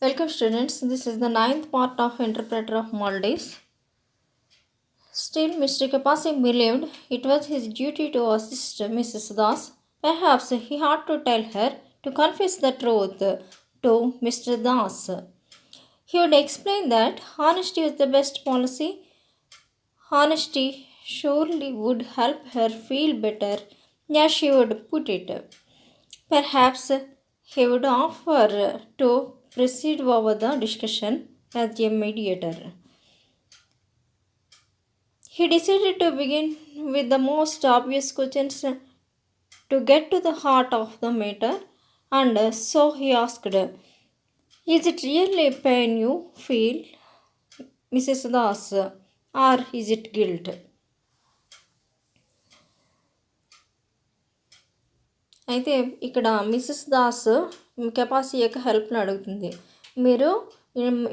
Welcome students, this is the ninth part of Interpreter of Maldives. Still, Mr. Kapasi believed it was his duty to assist Mrs. Das. Perhaps he had to tell her to confess the truth to Mr. Das. He would explain that honesty is the best policy. Honesty surely would help her feel better, as she would put it. Perhaps he would offer to preside over the discussion as a mediator. He decided to begin with the most obvious questions to get to the heart of the matter, and so he asked, "Is it really pain you feel, Mrs. Das, or is it guilt?" అయితే ఇక్కడ missus Das కెపాసి యొక్క హెల్ప్ని అడుగుతుంది. మీరు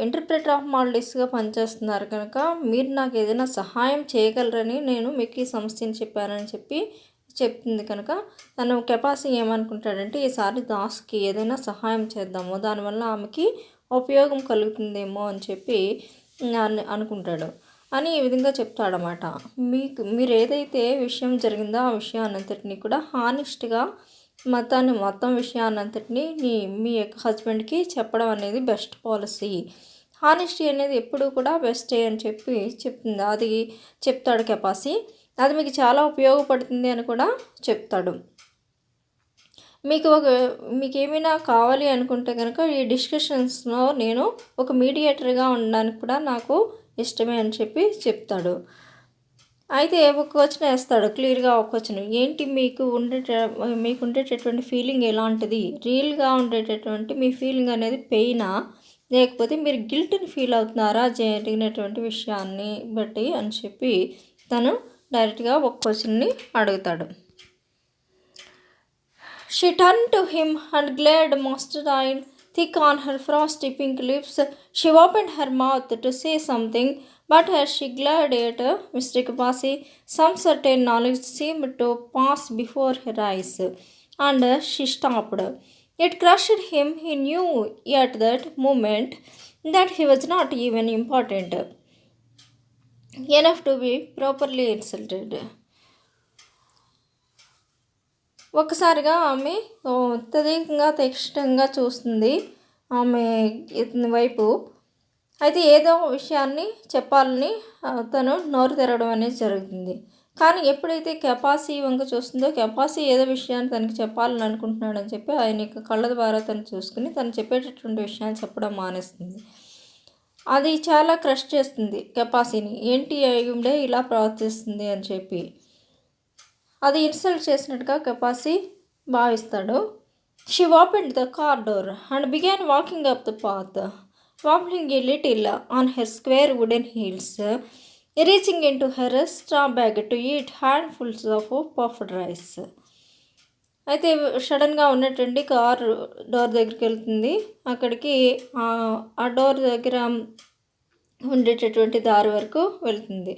interpreter of మాల్డీస్గా పనిచేస్తున్నారు కనుక మీరు నాకు ఏదైనా సహాయం చేయగలరని నేను మీకు ఈ సమస్యని చెప్పానని చెప్తుంది. కనుక తను కెపాసి ఏమనుకుంటాడంటే ఈసారి దాస్కి ఏదైనా సహాయం చేద్దాము, దానివల్ల ఆమెకి ఉపయోగం కలుగుతుందేమో అని చెప్పి అనుకుంటాడు అని ఈ విధంగా చెప్తాడనమాట. మీరు ఏదైతే విషయం జరిగిందో ఆ విషయాన్నంతటినీ కూడా హానెస్ట్గా మొత్తం విషయాన్నంతటినీ మీ యొక్క హస్బెండ్కి చెప్పడం అనేది బెస్ట్ పాలసీ. హానెస్టీ అనేది ఎప్పుడూ కూడా బెస్టే అని చెప్తుంది. అది చెప్తాడు కెపాసి. అది మీకు చాలా ఉపయోగపడుతుంది అని కూడా చెప్తాడు. మీకు ఏమైనా కావాలి అనుకుంటే కనుక ఈ డిస్కషన్స్లో నేను ఒక మీడియేటర్గా ఉండడానికి కూడా నాకు ఇష్టమే అని చెప్తాడు. అయితే ఒక క్వశ్చన్ వేస్తాడు, క్లియర్గా ఒక క్వశ్చన్, ఏంటి మీకు ఉండేటటువంటి ఫీలింగ్ ఎలాంటిది, రియల్గా ఉండేటటువంటి మీ ఫీలింగ్ అనేది పెయినా లేకపోతే మీరు గిల్ట్ని ఫీల్ అవుతున్నారా జరిగినటువంటి విషయాన్ని బట్టి అని తను డైరెక్ట్గా ఒక క్వశ్చన్ని అడుగుతాడు. She turned to him and glared mustard oil thick on her frosty pink lips. She opened her mouth to say something, but as she glared at Mr. Kapasi, some certain knowledge seemed to pass before her eyes, and she stopped. It crushed him. He knew at that moment that he was not even important enough to be properly insulted. ఒక్కసారిగా ఆమె అత్యధికంగా తీక్షణంగా చూస్తుంది ఆమె వైపు. అయితే ఏదో విషయాన్ని చెప్పాలని తను నోరు తెరవడం అనేది జరుగుతుంది. కానీ ఎప్పుడైతే కెపాసి వంక చూస్తుందో కెపాసి ఏదో విషయాన్ని తనకి చెప్పాలని అనుకుంటున్నాడని ఆయన యొక్క కళ్ళ ద్వారా తను చూసుకుని తను చెప్పేటటువంటి విషయాన్ని చెప్పడం మానేస్తుంది. అది చాలా క్రష్ చేస్తుంది కెపాసిని. ఏంటి అయ్యుండే ఇలా ప్రవర్తిస్తుంది అని అది ఇన్సల్ట్ చేసినట్టుగా కెపాసి భావిస్తాడు. She opened the car door and began walking up the path, wobbling a little on her square wooden heels, reaching into her straw bag to eat handfuls of puffed rice. అయితే సడన్గా ఉన్నటువంటి car door దగ్గరికి వెళ్తుంది. అక్కడికి ఆ door దగ్గర ఉండేటటువంటి దారి వరకు వెళ్తుంది.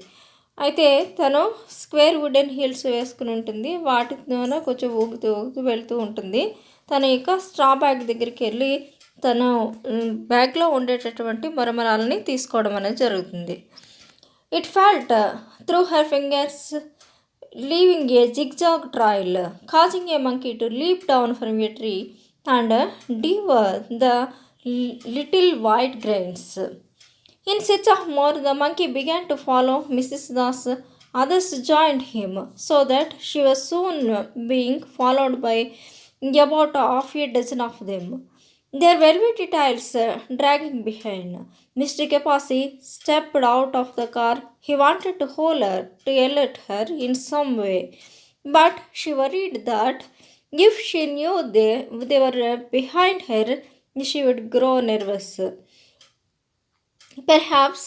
అయితే తను స్క్వేర్ వుడెన్ హీల్స్ వేసుకుని ఉంటుంది. వాటితో కొంచెం ఊగుతూ వెళ్తూ ఉంటుంది. తన యొక్క స్ట్రా బ్యాగ్ దగ్గరికి వెళ్ళి తను బ్యాగ్లో ఉండేటటువంటి మరమరాలని తీసుకోవడం అనేది జరుగుతుంది. It felt through her fingers, leaving a zigzag trail, causing a monkey to leap down from a tree and devour the little white grains. In search of more, the monkey began to follow Mrs. Das. Others joined him, so that she was soon being followed by about half a dozen of them, their velvety tails dragging behind. Mr. Kapasi stepped out of the car. He wanted to hold her, to yell at her in some way, but she worried that if she knew they were behind her, she would grow nervous. Perhaps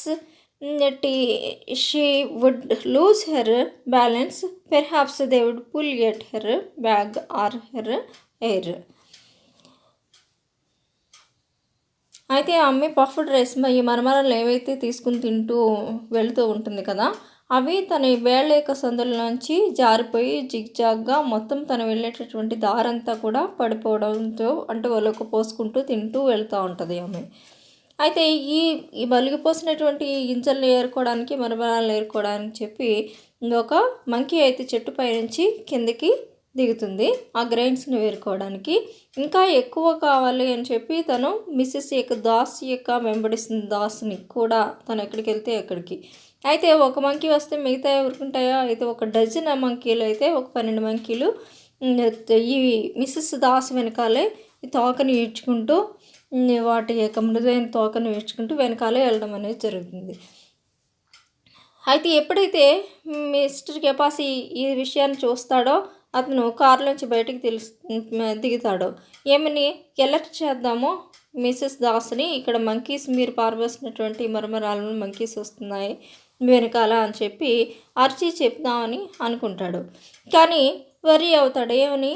she would lose her balance. Perhaps they would pull at her bag or her hair. అయితే ఆమె puffed rice ఈ మరమరాలు ఏవైతే తీసుకుని వెళుతూ ఉంటుంది కదా, అవి తన వేళ్ళ యొక్క సందులోంచి జారిపోయి జిగ్జాగ్గా మొత్తం తను వెళ్ళేటటువంటి దారంతా కూడా పడిపోవడంతో అంటే ఒలక పోసుకుంటూ తింటూ వెళ్తూ ఉంటుంది ఆమె. అయితే ఈ ఈ బలిగిపోసినటువంటి గింజలను ఏరుకోవడానికి మరమరాలను ఏరుకోవడానికి చెప్పి ఒక మంకీ అయితే చెట్టు పైనుంచి కిందకి దిగుతుంది ఆ గ్రెయిన్స్ని వేరుకోవడానికి. ఇంకా ఎక్కువ కావాలి అని చెప్పి తను మిస్సెస్ యొక్క దాస్ యొక్క వెంబడిస్తుంది దాస్ని కూడా తను ఎక్కడికి వెళ్తే అక్కడికి. అయితే ఒక మంకీ వస్తే మిగతా ఊరుకుంటాయా? అయితే ఒక డజన్ మంకీలు అయితే ఒక 12 మంకీలు ఈ మిస్సెస్ దాస్ వెనకాలే ఈ తోకని ఈడ్చుకుంటూ వాటి యొక్క మృదువైన తోకను ఈడ్చుకుంటూ వెనకాలే వెళ్ళడం అనేది జరుగుతుంది. అయితే ఎప్పుడైతే మిస్టర్ కెపాసి ఈ విషయాన్ని చూస్తాడో అతను కారులోంచి బయటికి దిగుతాడు. ఏమని ఎలర్ట్ చేద్దామో మిస్సెస్ దాస్ని, ఇక్కడ మంకీస్ మీరు పారబోసినటువంటి మరమరాలను మంకీస్ వస్తున్నాయి వెనకాల అని చెప్పి అరిచి చెప్దామని అనుకుంటాడు. కానీ వరి అవుతాడు. ఏమని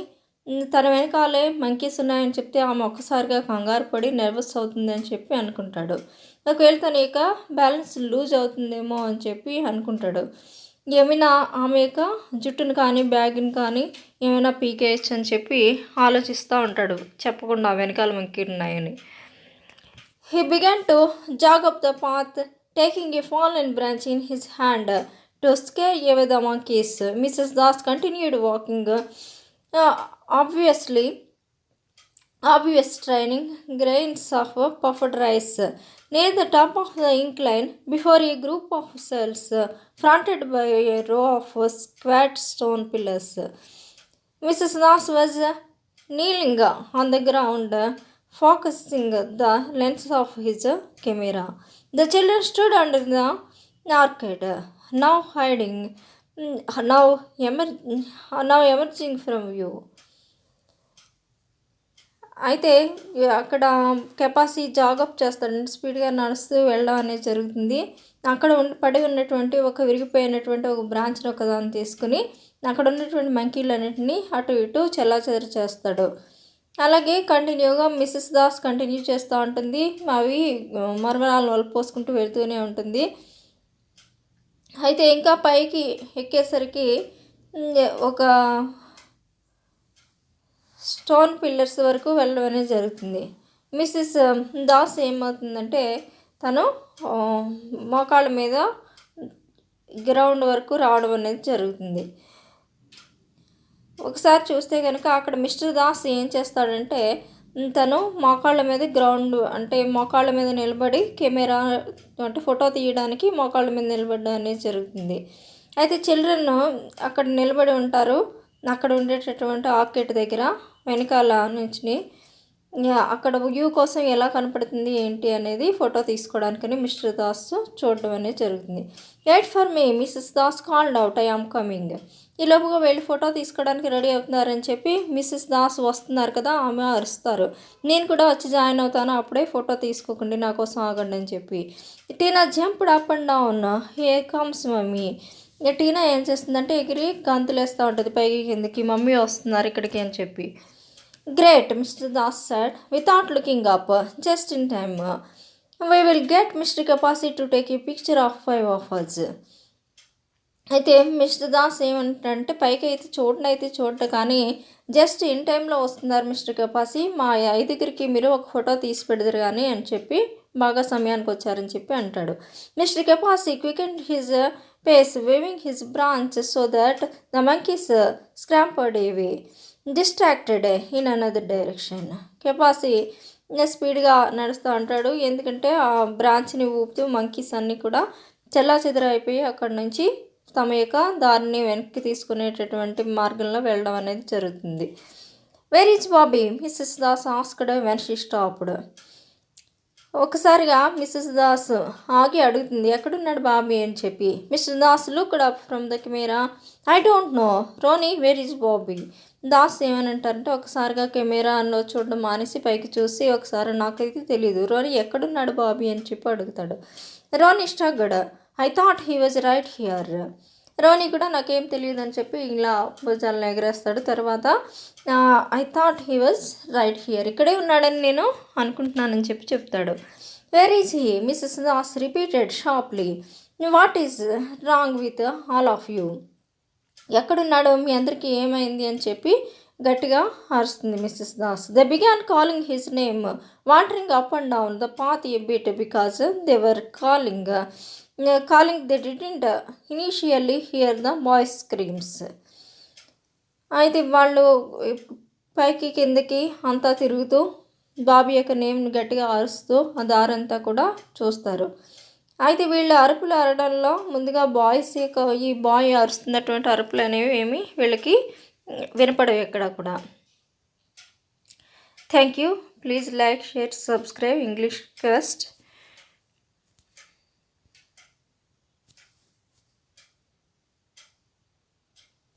తన వెనకాలే మంకీస్ ఉన్నాయని చెప్తే ఆమె ఒక్కసారిగా కంగారు పడి నర్వస్ అవుతుంది అని చెప్పి అనుకుంటాడు. ఒకవేళ తన యొక్క బ్యాలెన్స్ లూజ్ అవుతుందేమో అని చెప్పి అనుకుంటాడు. ఏమైనా ఆమె యొక్క జుట్టును కానీ బ్యాగ్ని కానీ ఏమైనా పీకేయచ్చు అని చెప్పి ఆలోచిస్తూ ఉంటాడు, చెప్పకుండా వెనకాల మంకీలు ఉన్నాయని. He began to jog up the path, taking a fallen branch in his hand to scare away the monkeys. Mrs. Das continued walking, obvious training grains of puffed rice. Near the top of the incline, before a group of cells fronted by a row of squat stone pillars, Mrs. Das was kneeling on the ground, focusing the lens of his camera. The children stood under the arcade, now hiding, now emerging from view. అయితే అక్కడ కెపాసి జాగప్ చేస్తాడు, స్పీడ్గా నడుస్తూ వెళ్ళడం అనేది జరుగుతుంది. అక్కడ పడి ఉన్నటువంటి ఒక విరిగిపోయినటువంటి ఒక బ్రాంచ్ని ఒకదాన్ని తీసుకుని అక్కడ ఉన్నటువంటి మంకీలన్నింటినీ అటు ఇటు చెల్లాచెదరు చేస్తాడు. అలాగే కంటిన్యూగా మిస్సెస్ దాస్ కంటిన్యూ చేస్తూ ఉంటుంది. అవి మరమరాలను వలపోసుకుంటూ వెళ్తూనే ఉంటుంది. అయితే ఇంకా పైకి ఎక్కేసరికి ఒక స్టోన్ పిల్లర్స్ వరకు వెళ్ళడం అనేది జరుగుతుంది. మిస్సెస్ దాస్ ఏమవుతుందంటే తను మోకాళ్ళ మీద గ్రౌండ్ వరకు రావడం అనేది జరుగుతుంది. ఒకసారి చూస్తే కనుక అక్కడ మిస్టర్ దాస్ ఏం చేస్తాడంటే తను మోకాళ్ళ మీద మోకాళ్ళ మీద నిలబడి కెమెరా అంటే ఫోటో తీయడానికి మోకాళ్ళ మీద నిలబడడం అనేది జరుగుతుంది. అయితే చిల్డ్రన్ అక్కడ నిలబడి ఉంటారు. అక్కడ ఉండేటటువంటి ఆర్కేడ్ దగ్గర వెనకాల నుంచి అక్కడ వ్యూ కోసం ఎలా కనపడుతుంది ఏంటి అనేది ఫోటో తీసుకోవడానికని మిస్టర్ దాస్ చూడడం అనేది జరుగుతుంది. Wait for me Mrs Das called out, I am coming. ఈ లోపుగా వెళ్ళి ఫోటో తీసుకోవడానికి రెడీ అవుతున్నారని చెప్పి మిస్సెస్ దాస్ వస్తున్నారు కదా, ఆమె అరుస్తారు. నేను కూడా వచ్చి జాయిన్ అవుతాను, అప్పుడే ఫోటో తీసుకోకండి, నా కోసం ఆగండి అని చెప్పి. Tina jumped up and down, hey comes mummy. Tina ఏం చేస్తుందంటే ఎగిరి గంతులు వేస్తూ ఉంటుంది పైకి కిందకి, మమ్మీ వస్తున్నారు ఇక్కడికి అని చెప్పి. Great, mister Das said without looking up, just in time. We will get Mr. Kapasi to take a picture of 5 of us. అయితే మిస్టర్ దాస్ ఏమంటారంటే పైకి అయితే చూడటం కానీ జస్ట్ ఇన్ టైంలో వస్తున్నారు మిస్టర్ కపాసి, మా 5 మీరు ఒక ఫోటో తీసి పెడతారు కానీ అని చెప్పి బాగా సమయానికి వచ్చారని చెప్పి అంటాడు. Mr Kapasi quickened his pace, waving his branch so that the monkeys scampered away, distracted in another direction. కెపాసి స్పీడ్గా నడుస్తూ ఉంటాడు, ఎందుకంటే ఆ బ్రాంచ్ని ఊపుతూ మంకీస్ అన్నీ కూడా చెల్లాచెదరైపోయి అక్కడి నుంచి తమ యొక్క దారిని వెనక్కి తీసుకునేటటువంటి మార్గంలో వెళ్ళడం అనేది జరుగుతుంది. Where is Bobby, Mrs Das asked when she stopped. ఒకసారిగా మిస్సెస్ దాస్ ఆగి అడుగుతుంది, ఎక్కడున్నాడు బాబీ అని చెప్పి. Mr Das looked up from the camera, I don't know Ronnie, where is Bobby. Das ఏమని అంటారంటే ఒకసారిగా కెమెరాలో చూడడం మానేసి పైకి చూసి ఒకసారి నాకైతే తెలియదు, రోనీ ఎక్కడున్నాడు బాబీ అని చెప్పి అడుగుతాడు. Ronny shrugged, I thought he was right here. Ronny కూడా నాకేం తెలియదు అని చెప్పి ఇలా భుజాలను ఎగరేస్తాడు. తర్వాత I thought he was right here, ఇక్కడే ఉన్నాడని నేను అనుకుంటున్నానని చెప్పి చెప్తాడు. Where is he, Mrs Das repeated sharply. What is wrong with all of you, ఎక్కడున్నాడో మీ అందరికీ ఏమైంది అని చెప్పి గట్టిగా అరుస్తుంది Mrs Das. They began calling his name, wandering up and down the path a bit because they were calling they didn't initially here the boys స్క్రీమ్స్. అయితే వాళ్ళు పైకి కిందకి అంతా తిరుగుతూ బాబీ యొక్క నేమ్ని గట్టిగా అరుస్తూ ఆ దారంతా కూడా చూస్తారు. అయితే వీళ్ళు అరుపులు అరడంలో ముందుగా బాయ్స్ యొక్క ఈ బాయ్ అరుస్తున్నటువంటి అరుపులు అనేవి ఏమి వీళ్ళకి వినపడవు ఎక్కడ కూడా. Thank you. Please like, share, subscribe English quest.